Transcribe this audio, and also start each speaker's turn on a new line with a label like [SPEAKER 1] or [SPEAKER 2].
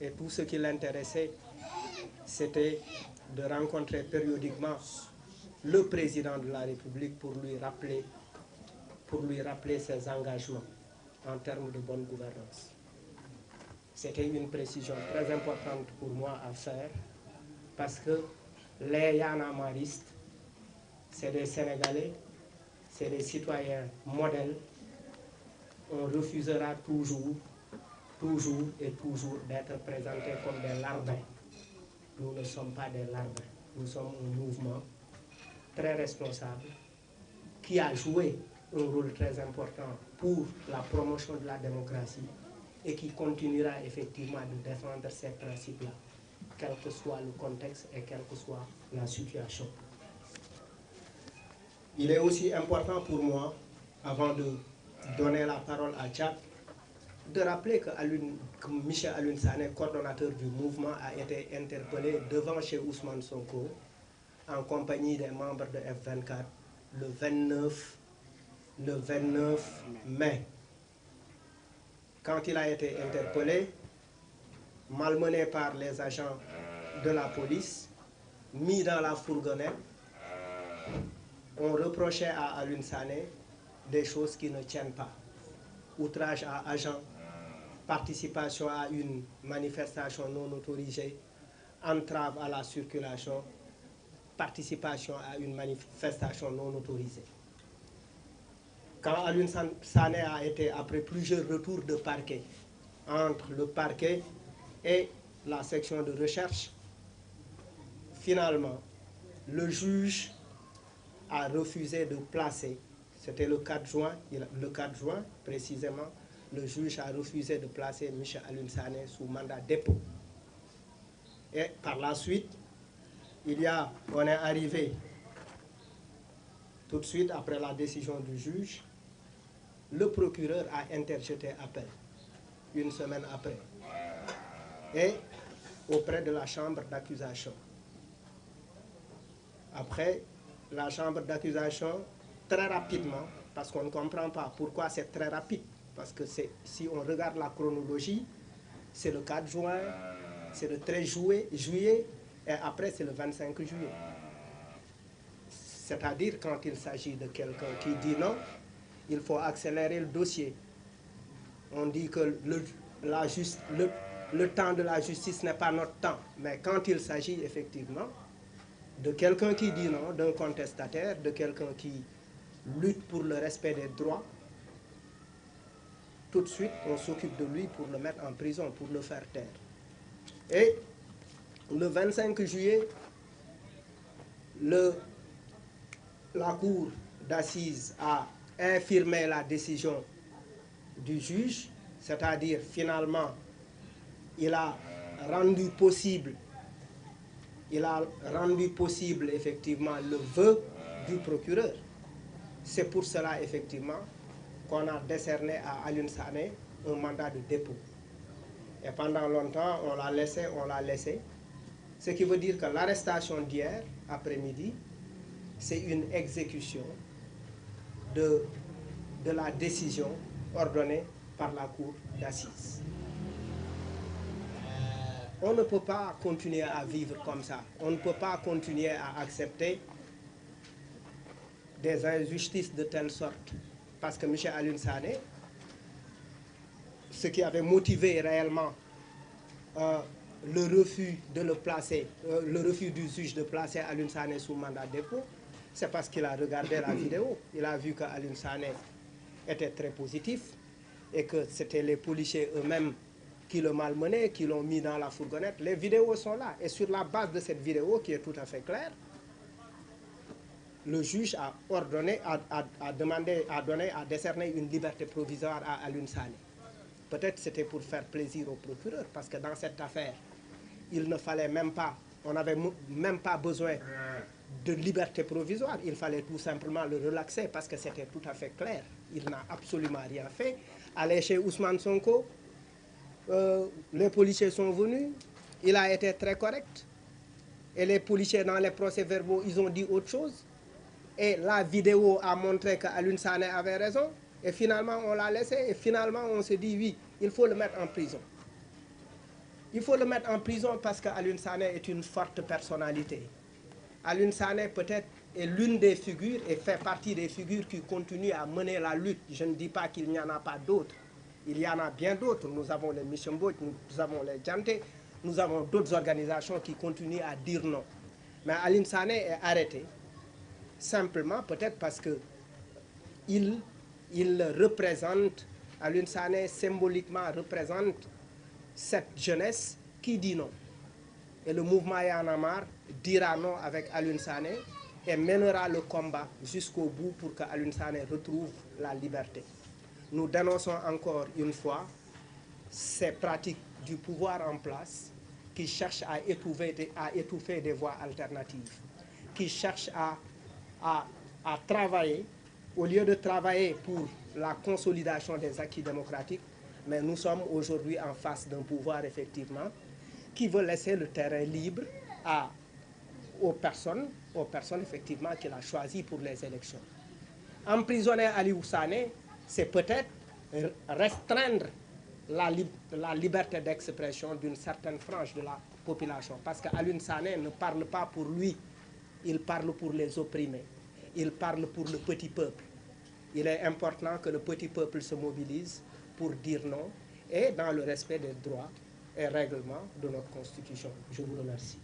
[SPEAKER 1] Et tout ce qui l'intéressait, c'était de rencontrer périodiquement le président de la République pour lui rappeler ses engagements en termes de bonne gouvernance. C'était une précision très importante pour moi à faire parce que les yanamaristes, c'est des Sénégalais, c'est des citoyens modèles. On refusera toujours d'être présentés comme des larbins. Nous ne sommes pas des larbins. Nous sommes un mouvement très responsable qui a joué un rôle très important pour la promotion de la démocratie et qui continuera effectivement de défendre ces principes-là, quel que soit le contexte et quelle que soit la situation. Il est aussi important pour moi, avant de donner la parole à Tchad, de rappeler que Michel Alioune Sané, coordonnateur du mouvement, a été interpellé devant chez Ousmane Sonko en compagnie des membres de F24 le 29 mai. Quand il a été interpellé, malmené par les agents de la police, mis dans la fourgonnette, on reprochait à Alioune Sané des choses qui ne tiennent pas. Outrage à agent, participation à une manifestation non autorisée, entrave à la circulation, participation à une manifestation non autorisée. Quand Alioune Sané a été, après plusieurs retours de parquet, entre le parquet et la section de recherche, finalement, le juge a refusé de placer, c'était le 4 juin précisément, le juge a refusé de placer Michel Alioune Sané sous mandat de dépôt. Et par la suite, on est arrivé tout de suite après la décision du juge, le procureur a interjeté appel, une semaine après, et auprès de la chambre d'accusation. Après, la chambre d'accusation, très rapidement, parce qu'on ne comprend pas pourquoi c'est très rapide, parce que si on regarde la chronologie, c'est le 4 juin, c'est le 13 juillet, et après c'est le 25 juillet. C'est-à-dire quand il s'agit de quelqu'un qui dit non, il faut accélérer le dossier. On dit que le temps de la justice n'est pas notre temps, mais quand il s'agit effectivement de quelqu'un qui dit non, d'un contestataire, de quelqu'un qui lutte pour le respect des droits, tout de suite on s'occupe de lui pour le mettre en prison, pour le faire taire. Et le 25 juillet, la cour d'assises a infirmé la décision du juge, c'est-à-dire finalement il a rendu possible effectivement le vœu du procureur. C'est pour cela effectivement qu'on a décerné à Alioune Sané un mandat de dépôt. Et pendant longtemps, on l'a laissé. Ce qui veut dire que l'arrestation d'hier après-midi, c'est une exécution de la décision ordonnée par la cour d'assises. On ne peut pas continuer à vivre comme ça. On ne peut pas continuer à accepter des injustices de telle sorte. Parce que M. Alioune Sané, ce qui avait motivé réellement le refus du juge de placer Alioune Sané sous mandat de dépôt, c'est parce qu'il a regardé la vidéo. Il a vu que Alioune Sané était très positif et que c'était les policiers eux-mêmes qui le malmenaient, qui l'ont mis dans la fourgonnette. Les vidéos sont là. Et sur la base de cette vidéo, qui est tout à fait claire, le juge a décerné une liberté provisoire à Alioune Sané. Peut-être c'était pour faire plaisir au procureur, parce que dans cette affaire, il ne fallait même pas, on n'avait même pas besoin de liberté provisoire. Il fallait tout simplement le relaxer, parce que c'était tout à fait clair. Il n'a absolument rien fait. Aller chez Ousmane Sonko, les policiers sont venus, il a été très correct. Et les policiers dans les procès-verbaux, ils ont dit autre chose. Et la vidéo a montré qu'Alioune Sané avait raison. Et finalement, on l'a laissé. Et finalement, on s'est dit, oui, il faut le mettre en prison. Il faut le mettre en prison parce qu'Alioune Sané est une forte personnalité. Alioune Sané peut-être est l'une des figures et fait partie des figures qui continuent à mener la lutte. Je ne dis pas qu'il n'y en a pas d'autres. Il y en a bien d'autres. Nous avons les Michel Mbodj, nous avons les Dianté, nous avons d'autres organisations qui continuent à dire non. Mais Alioune Sané est arrêté simplement peut-être parce que il représente, Alioune Sané symboliquement représente cette jeunesse qui dit non. Et le mouvement Y'en a marre dira non avec Alioune Sané et mènera le combat jusqu'au bout pour que Alioune Sané retrouve la liberté. Nous dénonçons encore une fois ces pratiques du pouvoir en place qui cherchent à étouffer des voies alternatives, qui cherchent à travailler, au lieu de travailler pour la consolidation des acquis démocratiques, mais nous sommes aujourd'hui en face d'un pouvoir effectivement qui veut laisser le terrain libre aux personnes effectivement qu'il a choisies pour les élections. Emprisonner Aliou Sané, c'est peut-être restreindre la liberté d'expression d'une certaine frange de la population. Parce qu'Alioune Sané ne parle pas pour lui, il parle pour les opprimés, il parle pour le petit peuple. Il est important que le petit peuple se mobilise pour dire non et dans le respect des droits et règlements de notre Constitution. Je vous remercie.